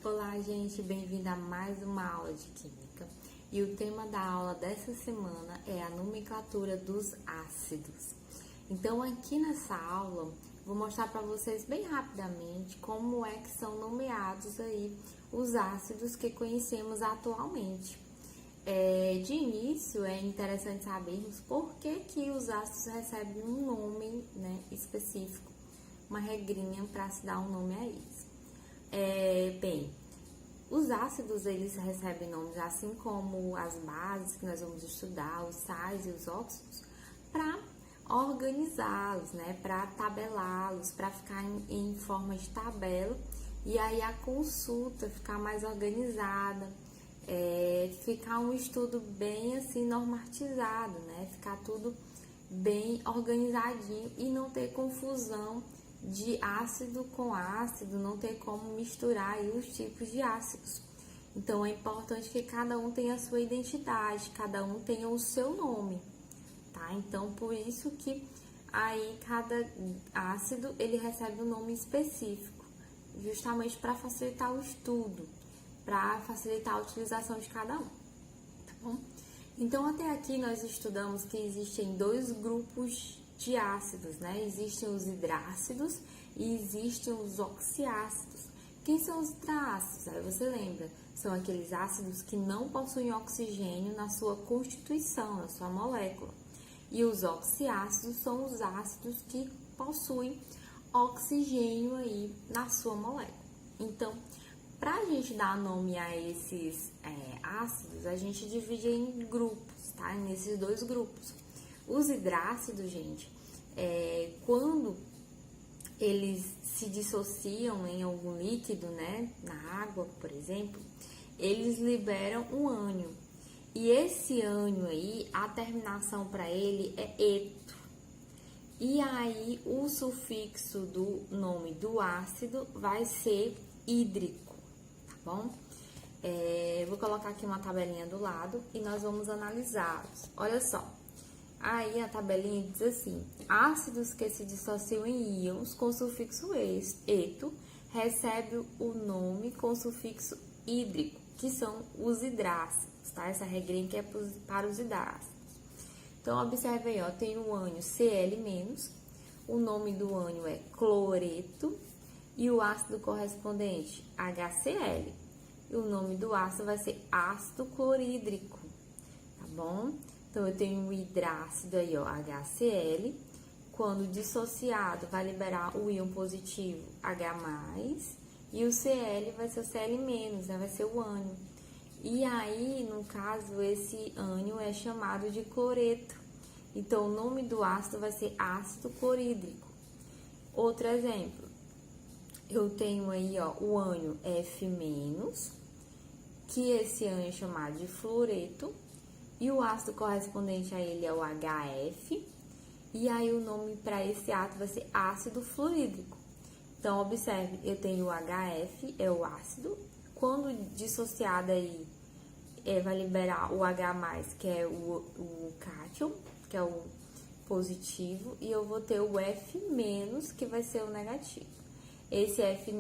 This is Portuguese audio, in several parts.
Olá, gente, bem-vinda a mais uma aula de Química. E o tema da aula dessa semana é a nomenclatura dos ácidos. Então, aqui nessa aula, vou mostrar para vocês bem rapidamente como é que são nomeados aí os ácidos que conhecemos atualmente. De início, é interessante sabermos por que os ácidos recebem um nome, né, específico, uma regrinha para se dar um nome a eles. Os ácidos, eles recebem nomes assim como as bases que nós vamos estudar, os sais e os óxidos, para organizá-los, né, para tabelá-los, para ficar em forma de tabela, e aí a consulta ficar mais organizada, ficar um estudo bem assim normatizado, né, ficar tudo bem organizadinho e não ter confusão de ácido com ácido, não ter como misturar aí os tipos de ácidos. Então, é importante que cada um tenha a sua identidade, cada um tenha o seu nome, tá? Então, por isso que aí cada ácido, ele recebe um nome específico, justamente para facilitar o estudo, para facilitar a utilização de cada um, tá bom? Então, até aqui nós estudamos que existem dois grupos de ácidos, né? Existem os hidrácidos e existem os oxiácidos. Quem são os hidrácidos? Aí você lembra, são aqueles ácidos que não possuem oxigênio na sua constituição, na sua molécula. E os oxiácidos são os ácidos que possuem oxigênio aí na sua molécula. Então, para a gente dar nome a esses ácidos, a gente divide em grupos, tá? Nesses dois grupos. Os hidrácidos, gente, quando eles se dissociam em algum líquido, né, na água, por exemplo, eles liberam um ânion. E esse ânion aí, a terminação para ele é eto. E aí, o sufixo do nome do ácido vai ser hídrico, tá bom? Vou colocar aqui uma tabelinha do lado e nós vamos analisá-los. Olha só. Aí a tabelinha diz assim: ácidos que se dissociam em íons com sufixo eto recebem o nome com sufixo hídrico, que são os hidrácidos, tá? Essa regrinha que é para os hidrácidos. Então, observe aí, ó, tem o ânion Cl-, o nome do ânion é cloreto e o ácido correspondente HCl. E o nome do ácido vai ser ácido clorídrico, tá bom? Então, eu tenho um hidrácido aí, ó, HCl. Quando dissociado, vai liberar o íon positivo H+, e o Cl vai ser o Cl-, né? Vai ser o ânion. E aí, no caso, esse ânion é chamado de cloreto. Então, o nome do ácido vai ser ácido clorídrico. Outro exemplo, eu tenho aí, ó, o ânion F-, que esse ânion é chamado de fluoreto. E o ácido correspondente a ele é o HF, e aí o nome para esse ácido vai ser ácido fluorídrico. Então, observe, eu tenho o HF, é o ácido, quando dissociado aí, vai liberar o H+, que é o cátion, que é o positivo, e eu vou ter o F-, que vai ser o negativo. Esse F-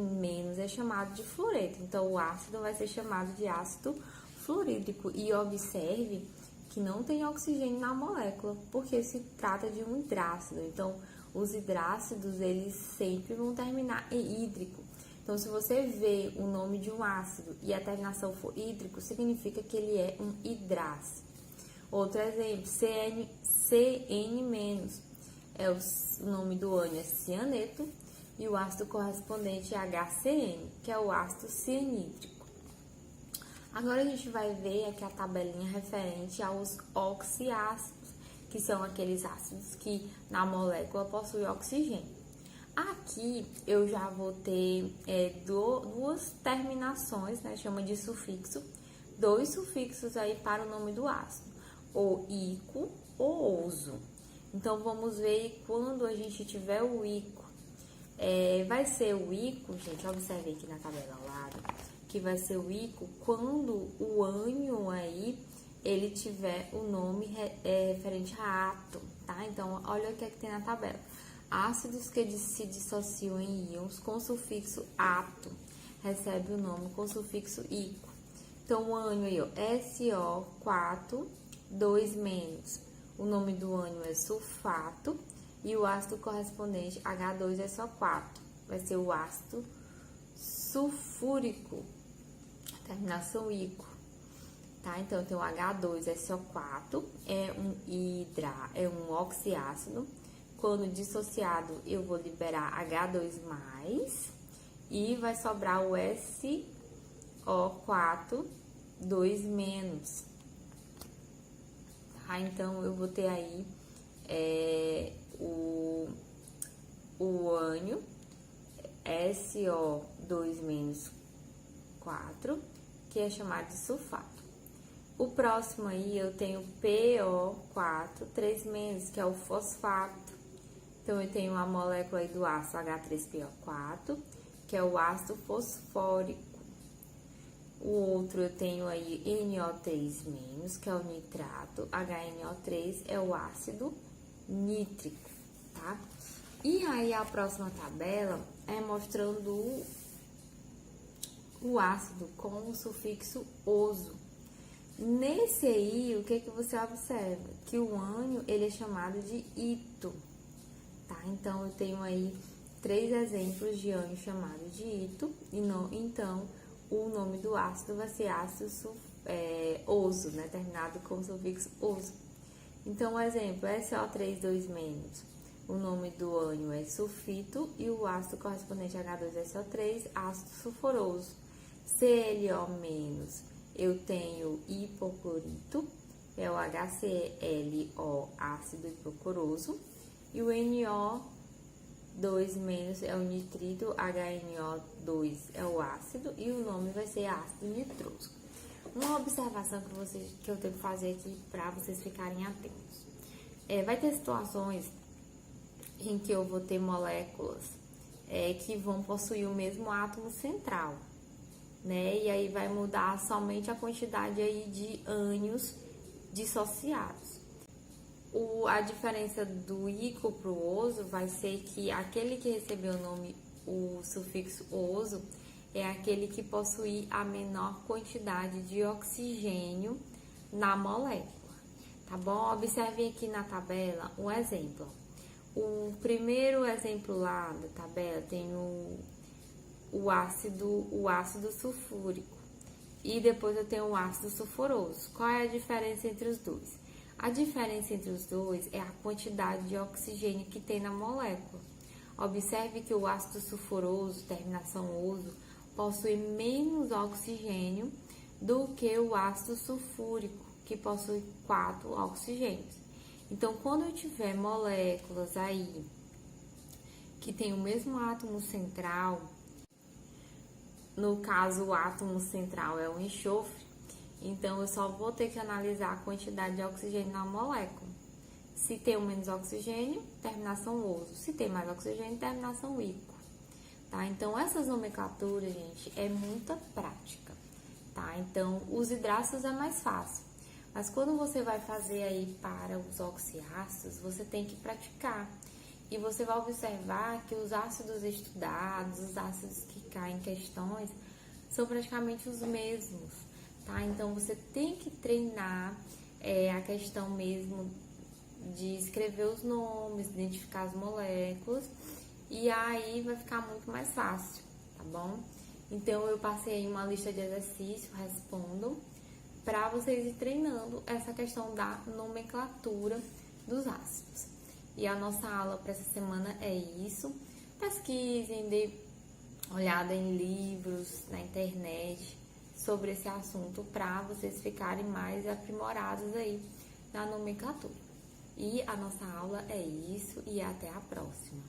é chamado de fluoreto, então o ácido vai ser chamado de ácido fluorídrico. E observe que não tem oxigênio na molécula, porque se trata de um hidrácido. Então, os hidrácidos, eles sempre vão terminar em hídrico. Então, se você vê o nome de um ácido e a terminação for hídrico, significa que ele é um hidrácido. Outro exemplo, CN-, o nome do ânion é cianeto, e o ácido correspondente é HCN, que é o ácido cianídrico. Agora a gente vai ver aqui a tabelinha referente aos oxiácidos, que são aqueles ácidos que na molécula possuem oxigênio. Aqui eu já vou ter duas terminações, né, chama de sufixo, dois sufixos aí para o nome do ácido, ou ico ou oso. Então vamos ver quando a gente tiver o ico. Vai ser o ico, gente, observe aqui na tabela ao lado, que vai ser o ico quando o ânion aí, ele tiver o nome referente a átomo, tá? Então, olha o que é que tem na tabela. Ácidos que se dissociam em íons com sufixo ato recebe o nome com sufixo ico. Então, o ânion aí, ó, SO4, 2 menos. O nome do ânion é sulfato e o ácido correspondente H2SO4 vai ser o ácido sulfúrico, terminação ico. Tá? Então, tem o H2SO4, é um oxiácido. Quando dissociado, eu vou liberar H2+, e vai sobrar o SO4, 2-. Tá? Então, eu vou ter aí o ânion SO2-4, que é chamado de sulfato. O próximo aí eu tenho PO4, 3-, que é o fosfato. Então, eu tenho a molécula aí do ácido H3PO4, que é o ácido fosfórico. O outro eu tenho aí NO3-, que é o nitrato. HNO3 é o ácido nítrico, tá? E aí, a próxima tabela é mostrando o ácido com o sufixo oso. Nesse aí, o que você observa? Que o ânion, ele é chamado de ito, tá? Então, eu tenho aí 3 exemplos de ânion chamado de ito, então, o nome do ácido vai ser ácido oso, né? Terminado com o sufixo oso. Então, o exemplo, SO3, 2-. O nome do ânion é sulfito e o ácido correspondente a H2SO3, ácido sulfuroso. ClO-, eu tenho hipoclorito, é o HClO, ácido hipocloroso, e o NO2- é o nitrito, HNO2 é o ácido, e o nome vai ser ácido nitroso. Uma observação que eu tenho que fazer aqui para vocês ficarem atentos. Vai ter situações em que eu vou ter moléculas que vão possuir o mesmo átomo central, né? E aí vai mudar somente a quantidade aí de ânions dissociados. A diferença do ico para o oso vai ser que aquele que recebeu o sufixo oso é aquele que possui a menor quantidade de oxigênio na molécula, tá bom? Observe aqui na tabela um exemplo. O primeiro exemplo lá da tabela tem o ácido sulfúrico e depois eu tenho o ácido sulfuroso. Qual é a diferença entre os dois? A diferença entre os dois é a quantidade de oxigênio que tem na molécula. Observe que o ácido sulfuroso, terminação oso, possui menos oxigênio do que o ácido sulfúrico, que possui 4 oxigênios. Então, quando eu tiver moléculas aí que tem o mesmo átomo central, no caso o átomo central é o enxofre, então eu só vou ter que analisar a quantidade de oxigênio na molécula. Se tem o menos oxigênio, terminação oso. Se tem mais oxigênio, terminação ico. Tá? Então, essas nomenclaturas, gente, é muita prática, tá? Então, os hidrácidos é mais fácil. Mas quando você vai fazer aí para os oxiácidos, você tem que praticar. E você vai observar que os ácidos estudados, os ácidos que caem em questões, são praticamente os mesmos, tá? Então, você tem que treinar a questão mesmo de escrever os nomes, identificar as moléculas, e aí vai ficar muito mais fácil, tá bom? Então, eu passei aí uma lista de exercícios, respondam, para vocês ir treinando essa questão da nomenclatura dos ácidos. E a nossa aula para essa semana é isso. Pesquisem, dê olhada em livros, na internet, sobre esse assunto, para vocês ficarem mais aprimorados aí na nomenclatura. E a nossa aula é isso, e até a próxima.